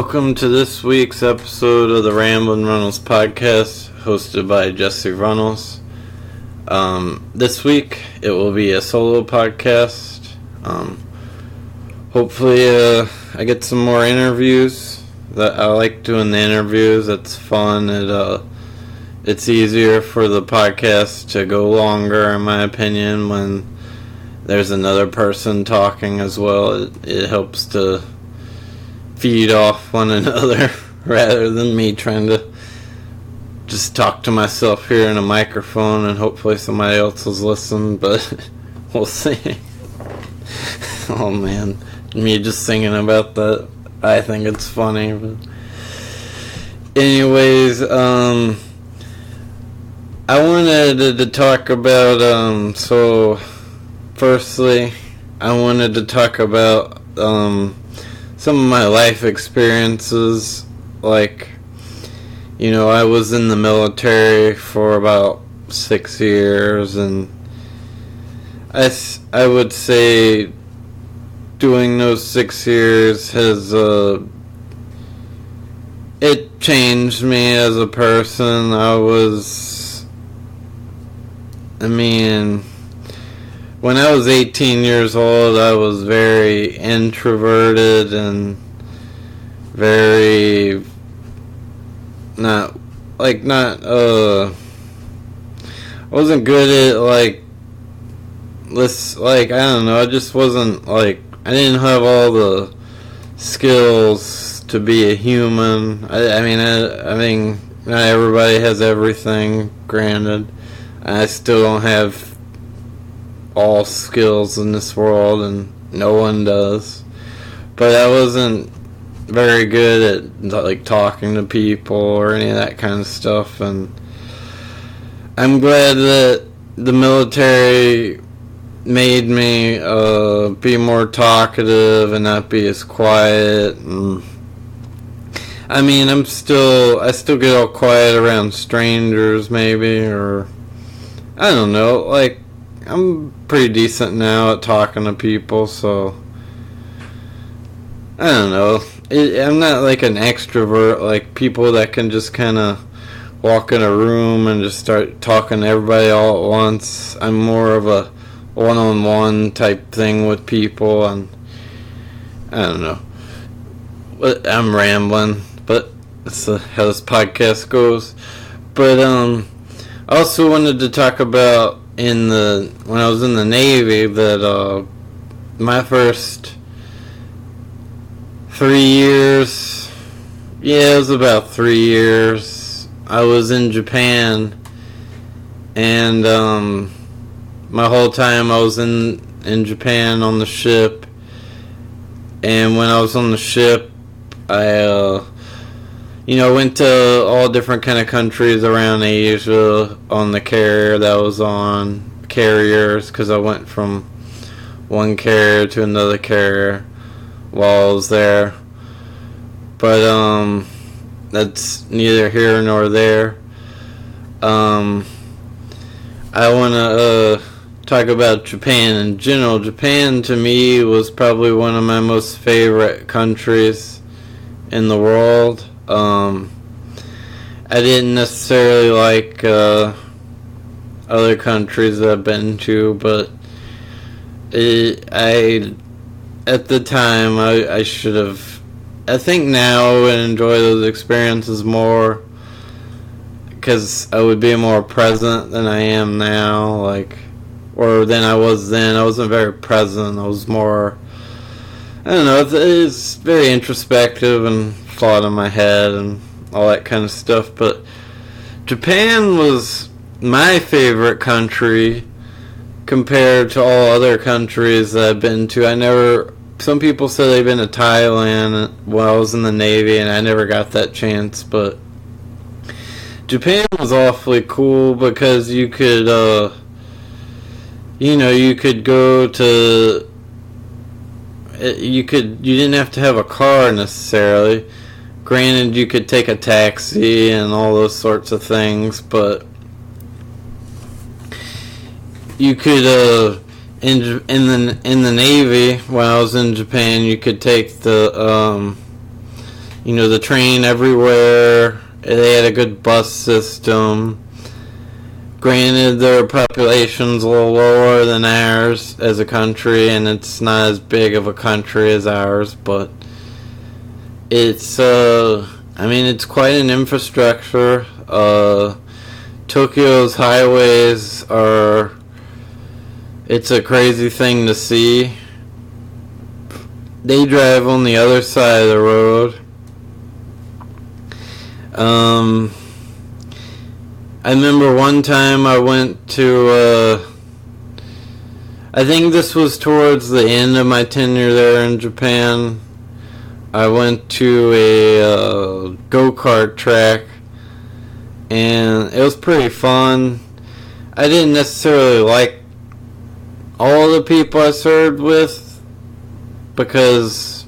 Welcome to this week's episode of the Ramblin' Runnels podcast, hosted by Jesse Runnels. This week, it will be a solo podcast. Hopefully, I get some more interviews. I like doing the interviews. It's fun. It's easier for the podcast to go longer, in my opinion, when there's another person talking as well. It helps to feed off one another rather than me trying to just talk to myself here in a microphone and hopefully somebody else will listen, but we'll see. Oh man, me just singing about that, I think it's funny. But anyways, I wanted to talk about, so firstly, I wanted to talk about some of my life experiences. Like, you know, I was in the military for about 6 years, and I would say doing those 6 years has it changed me as a person. When I was 18 years old, I was very introverted and very I wasn't good at I don't know, I just wasn't I didn't have all the skills to be a human. I mean, not everybody has everything, granted. I still don't have all skills in this world, and no one does. But I wasn't very good at talking to people or any of that kind of stuff, and I'm glad that the military made me be more talkative and not be as quiet. And I still get all quiet around strangers, maybe, or I don't know. I'm pretty decent now at talking to people, so I don't know. I'm not like an extrovert, like people that can just kind of walk in a room and just start talking to everybody all at once. I'm more of a one-on-one type thing with people, and I don't know. I'm rambling, but that's how this podcast goes. But I also wanted to talk about when I was in the Navy, that my first 3 years, it was about 3 years, I was in Japan, and my whole time I was in Japan on the ship. And when I was on the ship, I went to all different kind of countries around Asia on the carrier that I was on, carriers, because I went from one carrier to another carrier while I was there. But that's neither here nor there. I want to talk about Japan in general. Japan, to me, was probably one of my most favorite countries in the world. I didn't necessarily like other countries that I've been to, but at the time I should have. I think now I would enjoy those experiences more, because I would be more present than I am now, or than I was then. I wasn't very present. I was more, I don't know, it's very introspective and thought in my head and all that kind of stuff. But Japan was my favorite country compared to all other countries that I've been to. Some people say they've been to Thailand while I was in the Navy, and I never got that chance, but Japan was awfully cool because you could, you could go to, you didn't have to have a car necessarily. Granted, you could take a taxi and all those sorts of things, but you could, in the Navy, when I was in Japan, you could take the the train everywhere. They had a good bus system. Granted, their population's a little lower than ours as a country, and it's not as big of a country as ours, but it's, it's quite an infrastructure. Tokyo's highways it's a crazy thing to see. They drive on the other side of the road. I remember one time I went to, I think this was towards the end of my tenure there in Japan. I went to a go-kart track, and it was pretty fun. I didn't necessarily like all the people I served with, because,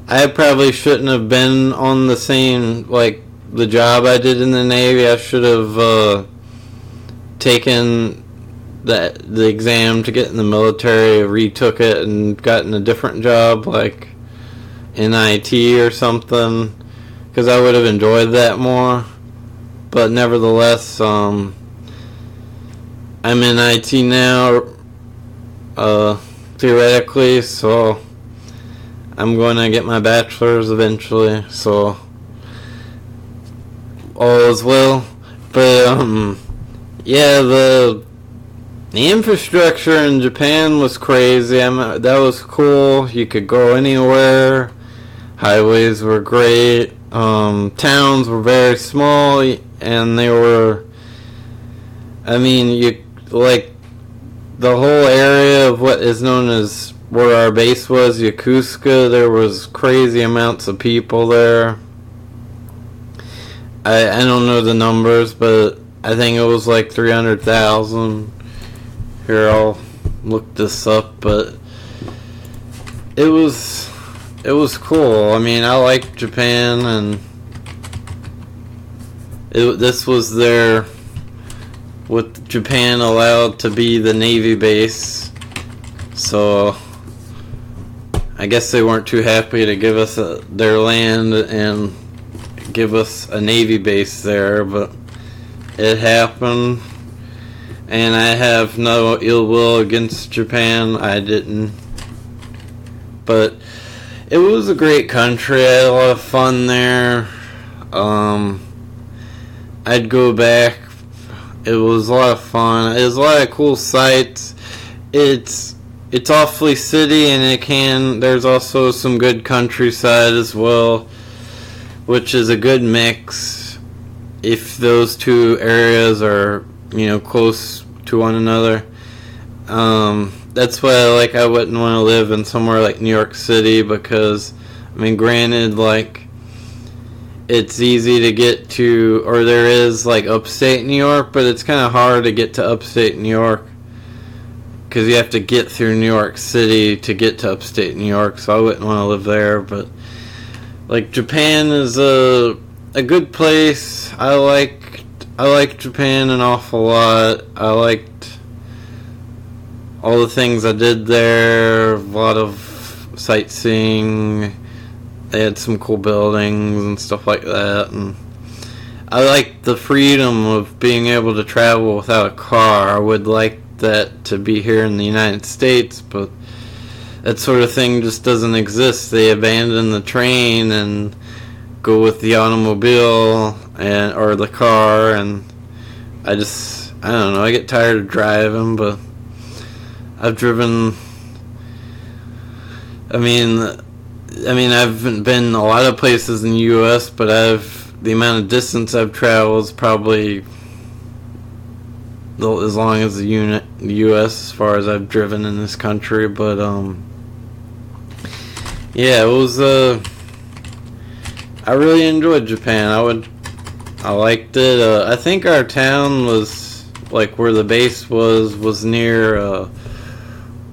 I probably shouldn't have been on the same, the job I did in the Navy. I should have taken the exam to get in the military, retook it, and gotten a different job, like in IT or something, because I would have enjoyed that more. But nevertheless, I'm in IT now, theoretically, so I'm going to get my bachelor's eventually, so all is well. But yeah, the infrastructure in Japan was crazy. That was cool. You could go anywhere. Highways were great. Towns were very small, and they were, the whole area of what is known as where our base was, Yokosuka, there was crazy amounts of people there. I don't know the numbers, but I think it was like 300,000. Here, I'll look this up, but it was cool. I like Japan, and this was with Japan allowed to be the Navy base, so I guess they weren't too happy to give us their land and give us a Navy base there, but it happened, and I have no ill will against Japan. I didn't, but it was a great country. I had a lot of fun there. I'd go back. It was a lot of fun. There's a lot of cool sights. It's awfully city, and there's also some good countryside as well, which is a good mix if those two areas are, close to one another. That's why I wouldn't want to live in somewhere like New York City, because, granted, it's easy to get to, or there is, upstate New York, but it's kind of hard to get to upstate New York, because you have to get through New York City to get to upstate New York, so I wouldn't want to live there. But Japan is a good place. I liked Japan an awful lot. I liked all the things I did there. A lot of sightseeing. They had some cool buildings and stuff like that, and I liked the freedom of being able to travel without a car. I would like that to be here in the United States, but that sort of thing just doesn't exist. They abandon the train and go with the automobile or the car, and I don't know, I get tired of driving. But I've driven, I haven't been a lot of places in the U.S., but the amount of distance I've traveled is probably as long as the U.S. as far as I've driven in this country. But yeah, it was. I really enjoyed Japan. I liked it. I think our town was where the base was near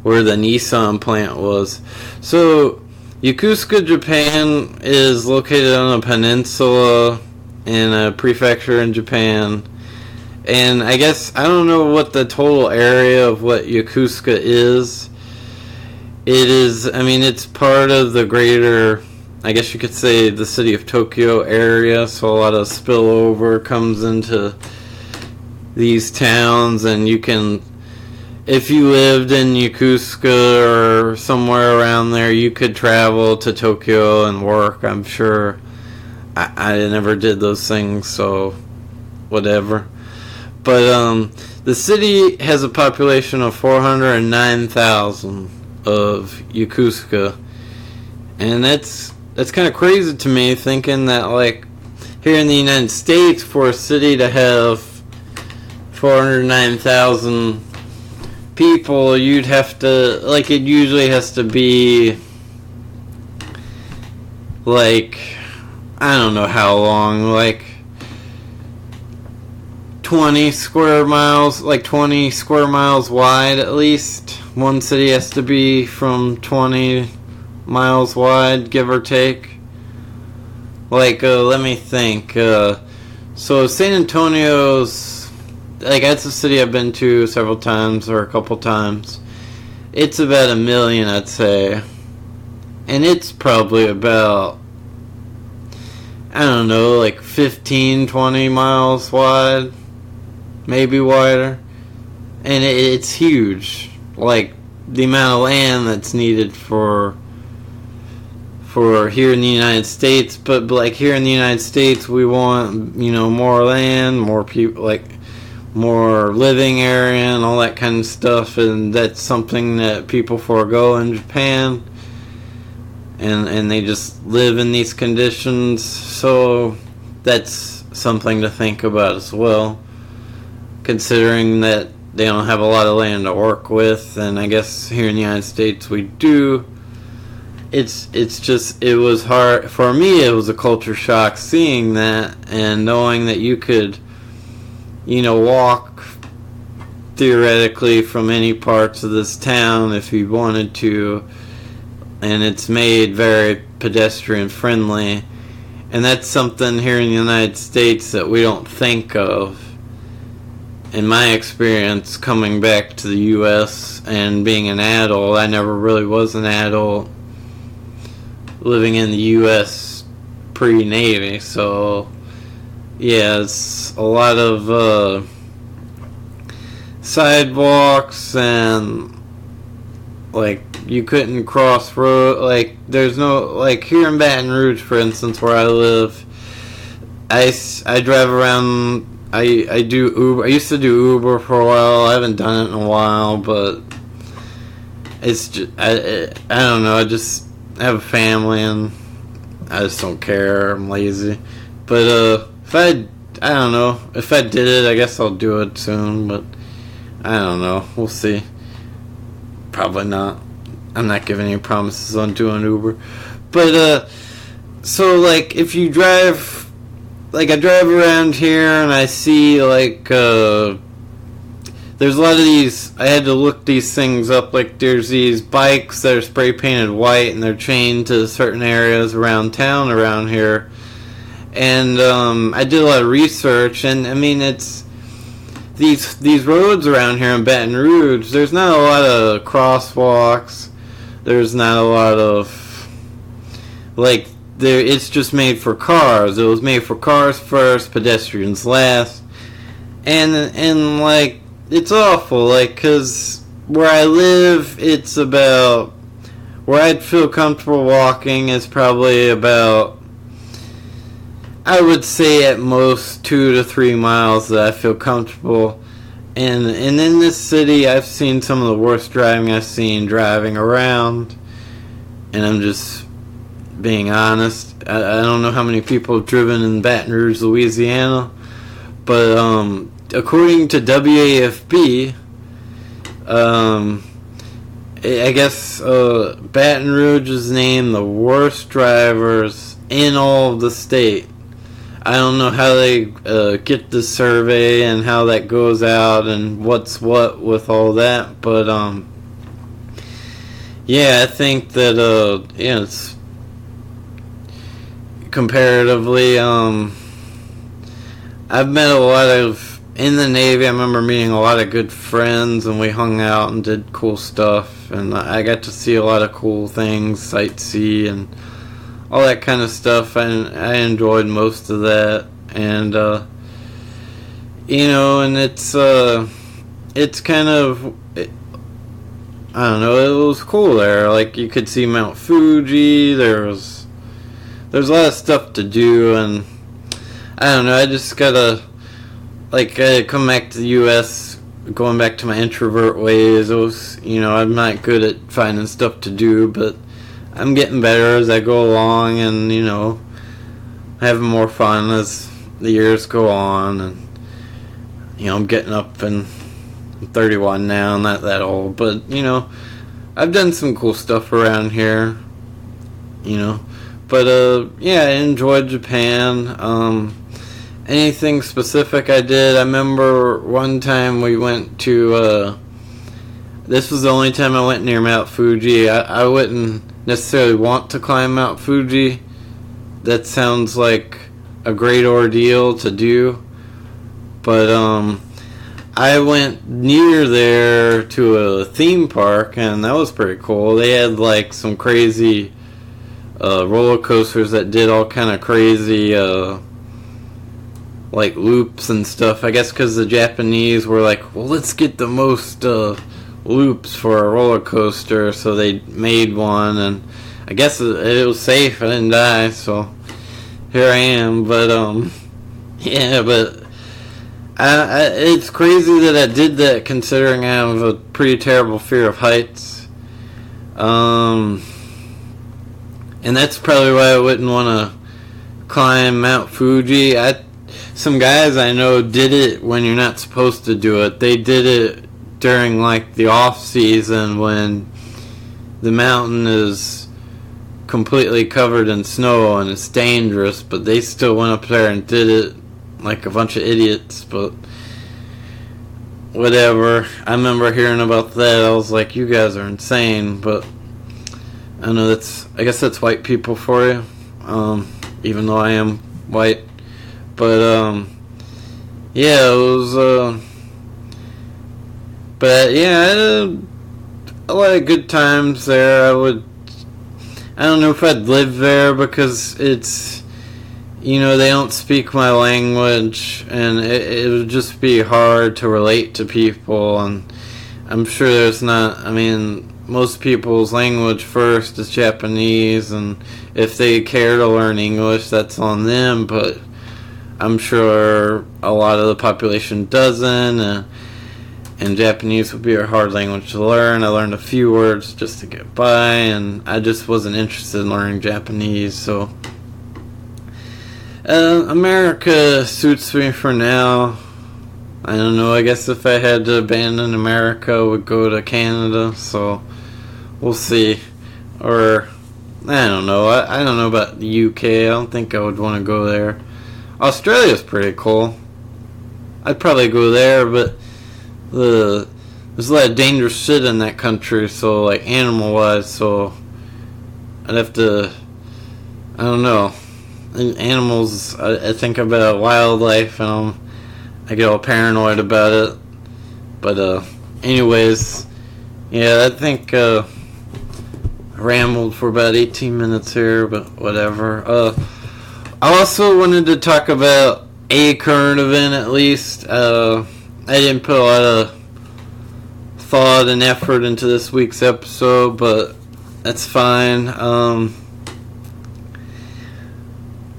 where the Nissan plant was. So Yokosuka, Japan is located on a peninsula in a prefecture in Japan. And I guess, I don't know what the total area of what Yokosuka is. It is, I mean, it's part of the greater, I guess you could say, the city of Tokyo area, so a lot of spillover comes into these towns, and you can, if you lived in Yokosuka or somewhere around there, you could travel to Tokyo and work, I'm sure. I never did those things, so whatever. But the city has a population of 409,000 of Yokosuka, and that's kind of crazy to me, thinking that like here in the United States, for a city to have 409,000 people, you'd have to, like, it usually has to be like, I don't know how long, like 20 square miles, like 20 square miles wide at least. One city has to be from 20 miles wide, give or take. Like, let me think. So San Antonio's, like, that's a city I've been to several times, or a couple times. It's about 1 million, I'd say. And it's probably about, I don't know, like 15, 20 miles wide. Maybe wider. And it's huge. Like, the amount of land that's needed for here in the United States. But like, here in the United States, we want, more land, more people, like more living area and all that kind of stuff, and that's something that people forego in Japan, and they just live in these conditions. So that's something to think about as well, considering that they don't have a lot of land to work with, and I guess here in the United States we do. It's just, it was hard for me. It was a culture shock seeing that and knowing that you could, walk theoretically from any parts of this town if you wanted to, and it's made very pedestrian friendly, and that's something here in the United States that we don't think of. In my experience, coming back to the U.S. and being an adult, I never really was an adult living in the U.S. pre-Navy, so yeah, it's a lot of sidewalks, and like you couldn't cross road. Like, there's no, like here in Baton Rouge, for instance, where I live, I drive around. I do Uber. I used to do Uber for a while. I haven't done it in a while, but it's just, I don't know. I have a family, and I just don't care. I'm lazy. But I don't know. If I did it, I guess I'll do it soon. But I don't know. We'll see. Probably not. I'm not giving any promises on doing Uber. But so like, if you drive. Like, I drive around here and I see, like, there's a lot of these, I had to look these things up, like, there's these bikes that are spray painted white and they're chained to certain areas around town around here. And I did a lot of research, and I mean, it's these roads around here in Baton Rouge, there's not a lot of crosswalks, there's not a lot of, like, it's just made for cars. It was made for cars first, pedestrians last, and like, it's awful. Like, cause where I live, it's about, where I'd feel comfortable walking is probably about, I would say at most 2 to 3 miles that I feel comfortable. And in this city, I've seen some of the worst driving I've seen driving around, and I'm just being honest. I don't know how many people have driven in Baton Rouge, Louisiana, but according to WAFB, I guess Baton Rouge is named the worst drivers in all of the state. I don't know how they get the survey and how that goes out and what's what with all that, but yeah, I think that it's comparatively, I've met a lot of in the Navy, I remember meeting a lot of good friends, and we hung out and did cool stuff, and I got to see a lot of cool things, sightsee, and all that kind of stuff, and I enjoyed most of that, and and it's kind of, I don't know, it was cool there. Like, you could see Mount Fuji. There's a lot of stuff to do, and I don't know, I just gotta, like, come back to the U.S., going back to my introvert ways. It was, I'm not good at finding stuff to do, but I'm getting better as I go along, and, having more fun as the years go on, and, I'm getting up, and I'm 31 now, not that old, but, I've done some cool stuff around here, but, yeah, I enjoyed Japan. Anything specific I did, I remember one time we went to, this was the only time I went near Mount Fuji. I wouldn't necessarily want to climb Mount Fuji. That sounds like a great ordeal to do. But I went near there to a theme park, and that was pretty cool. They had like some crazy roller coasters that did all kind of crazy like loops and stuff. I guess because the Japanese were like, well, let's get the most loops for a roller coaster, so they made one, and I guess it was safe. I didn't die, so here I am. But yeah, but it's crazy that I did that, considering I have a pretty terrible fear of heights. And that's probably why I wouldn't want to climb Mount Fuji. Some guys I know did it when you're not supposed to do it. They did it during like the off season when the mountain is completely covered in snow and it's dangerous, but they still went up there and did it like a bunch of idiots. But whatever. I remember hearing about that. I was like, you guys are insane. But I know I guess that's white people for you. Even though I am white. But yeah, it was but yeah, I had a lot of good times there. I don't know if I'd live there, because it's, they don't speak my language, and it would just be hard to relate to people, and I'm sure most people's language first is Japanese, and if they care to learn English, that's on them, but I'm sure a lot of the population doesn't, and Japanese would be a hard language to learn. I learned a few words just to get by, and I just wasn't interested in learning Japanese, so America suits me for now. I don't know, I guess if I had to abandon America, I would go to Canada, so we'll see. Or, I don't know, I don't know about the UK. I don't think I would want to go there. Australia's pretty cool. I'd probably go there, but there's a lot of dangerous shit in that country, so like animal-wise, so I'd have to, I don't know. Animals, I think about wildlife, and I get all paranoid about it. But anyways, yeah, I think I rambled for about 18 minutes here, but whatever. I also wanted to talk about a current event, at least. I didn't put a lot of thought and effort into this week's episode, but that's fine.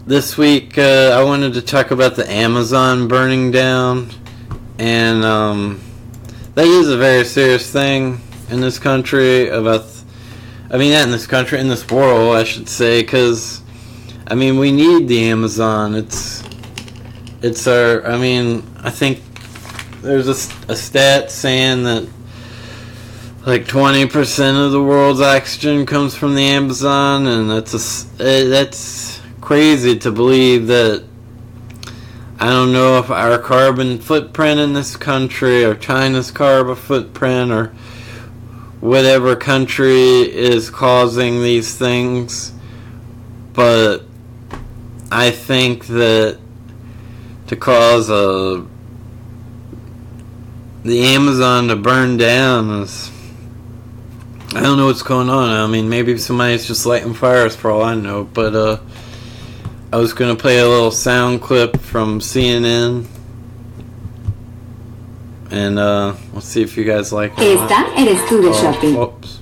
This week, I wanted to talk about the Amazon burning down, and that is a very serious thing in this country. Not in this country, in this world, I should say, because we need the Amazon. It's our, I think there's a stat saying that like 20% of the world's oxygen comes from the Amazon, and that's crazy to believe that. I don't know if our carbon footprint in this country, or China's carbon footprint, or whatever country is causing these things, but I think that to cause a the Amazon to burn down is, I don't know what's going on. I mean, maybe somebody's just lighting fires for all I know. But I was going to play a little sound clip from CNN. And let's see if you guys like it. Esta eres tú de shopping. Whoops.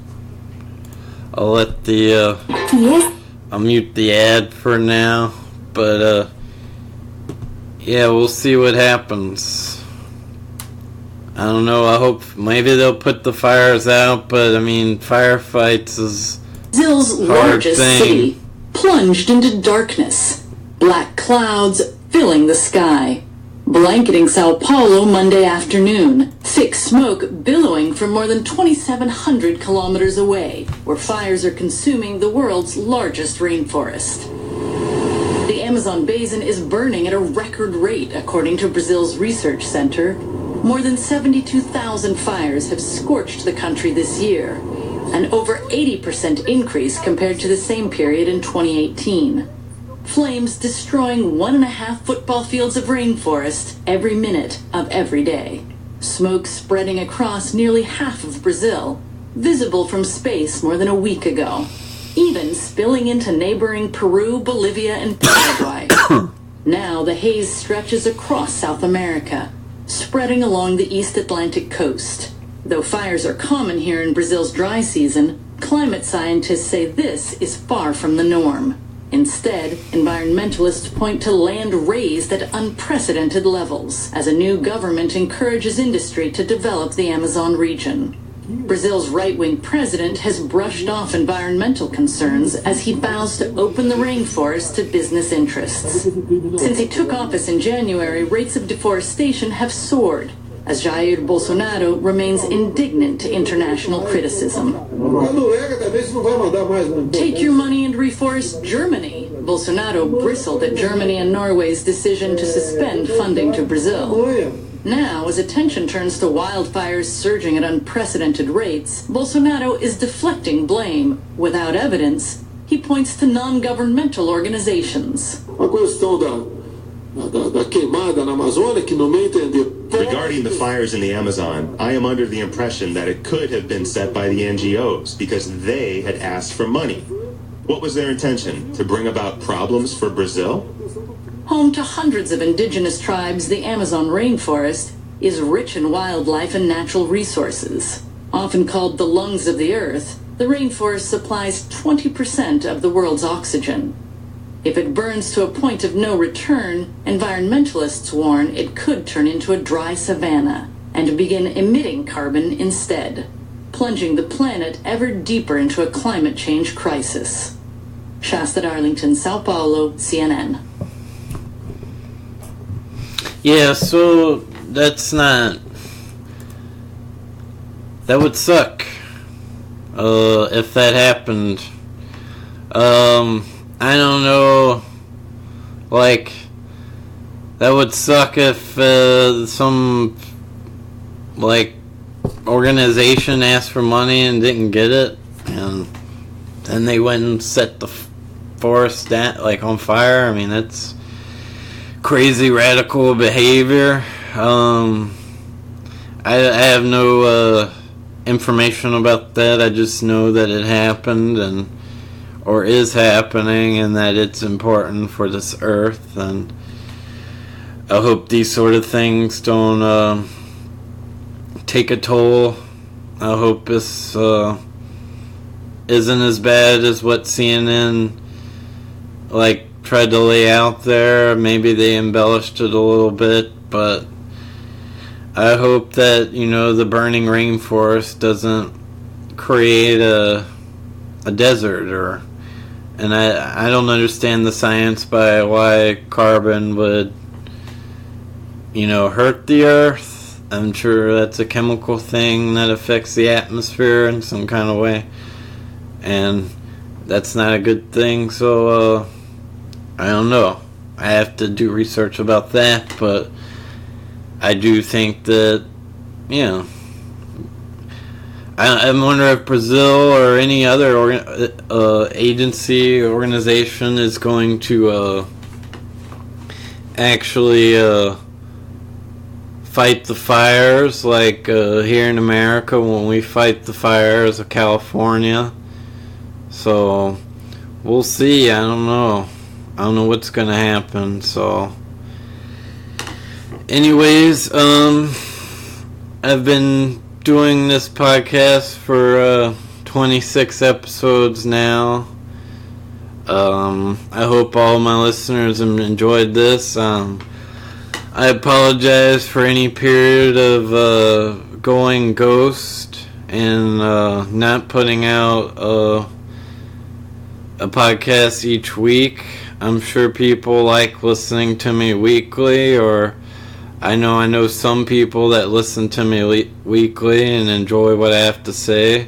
I'll let the I'll mute the ad for now. But yeah, we'll see what happens. I don't know. I hope maybe they'll put the fires out, but I mean, firefights is Brazil's largest city plunged into darkness. Black clouds filling the sky, blanketing Sao Paulo Monday afternoon. Thick smoke billowing from more than 2,700 kilometers away, where fires are consuming the world's largest rainforest. The Amazon basin is burning at a record rate, according to Brazil's research center. More than 72,000 fires have scorched the country this year, an over 80% increase compared to the same period in 2018. Flames destroying 1.5 football fields of rainforest every minute of every day. Smoke spreading across nearly half of Brazil, visible from space more than a week ago, even spilling into neighboring Peru, Bolivia, and Paraguay. Now the haze stretches across South America, spreading along the East Atlantic coast. Though fires are common here in Brazil's dry season, climate scientists say this is far from the norm. Instead, environmentalists point to land raised at unprecedented levels as a new government encourages industry to develop the Amazon region. Brazil's right-wing president has brushed off environmental concerns as he vows to open the rainforest to business interests. Since he took office in January, rates of deforestation have soared, as Jair Bolsonaro remains indignant to international criticism. Take your money and reforest Germany. Bolsonaro bristled at Germany and Norway's decision to suspend funding to Brazil. Now, as attention turns to wildfires surging at unprecedented rates, Bolsonaro is deflecting blame. Without evidence, he points to non-governmental organizations. Regarding the fires in the Amazon, I am under the impression that it could have been set by the NGOs because they had asked for money. What was their intention? To bring about problems for Brazil? Home to hundreds of indigenous tribes, the Amazon rainforest is rich in wildlife and natural resources. Often called the lungs of the earth, the rainforest supplies 20% of the world's oxygen. If it burns to a point of no return, environmentalists warn it could turn into a dry savanna and begin emitting carbon instead, plunging the planet ever deeper into a climate change crisis. Shasta Darlington, Sao Paulo, CNN. Yeah, so that's not... That would suck if that happened. I don't know, like, that would suck if some, like, organization asked for money and didn't get it, and then they went and set the forest like on fire. I mean, that's crazy radical behavior. I have no information about that. I just know that it happened or is happening, and that it's important for this earth. And I hope these sort of things don't take a toll. I hope this isn't as bad as what CNN tried to lay out there. Maybe they embellished it a little bit, but I hope that, the burning rainforest doesn't create a desert and I don't understand the science by why carbon would, hurt the earth. I'm sure that's a chemical thing that affects the atmosphere in some kind of way, and that's not a good thing. So I don't know. I have to do research about that, but I do think that, I wonder if Brazil or any other organization is going to actually fight the fires, like here in America when we fight the fires of California. So we'll see. I don't know what's gonna happen. So anyways, I've been doing this podcast for 26 episodes now. I hope all my listeners have enjoyed this. I apologize for any period of going ghost and not putting out a podcast each week. I'm sure people like listening to me weekly, or I know some people that listen to me weekly and enjoy what I have to say.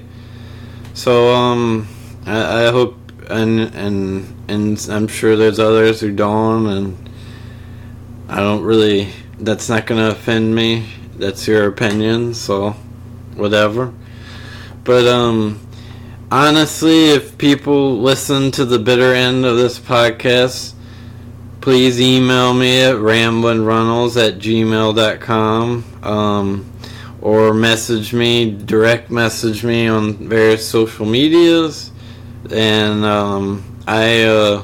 So I hope, and I'm sure there's others who don't, and I don't really, that's not going to offend me. That's your opinion, so whatever. But honestly, if people listen to the bitter end of this podcast, please email me at ramblinrunnels@gmail.com, or direct message me on various social medias, and I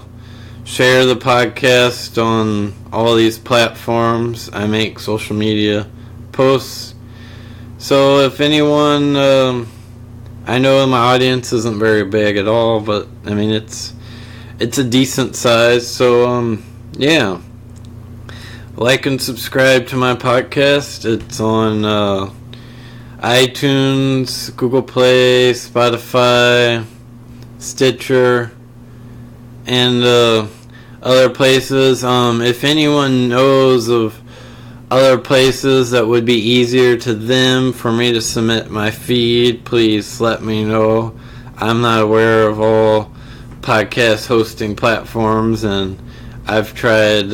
share the podcast on all these platforms. I make social media posts. So if anyone, I know my audience isn't very big at all, but I mean it's a decent size. So yeah, like and subscribe to my podcast. It's on iTunes, Google Play, Spotify, Stitcher, and other places. If anyone knows of other places that would be easier to them for me to submit my feed, please let me know. I'm not aware of all podcast hosting platforms, and I've tried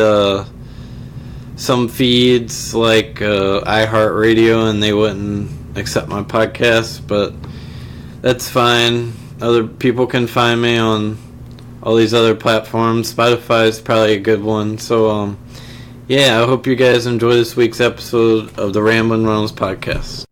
some feeds like iHeartRadio, and they wouldn't accept my podcast, but that's fine. Other people can find me on all these other platforms. Spotify is probably a good one. So yeah, I hope you guys enjoy this week's episode of the Ramblin' Runnels podcast.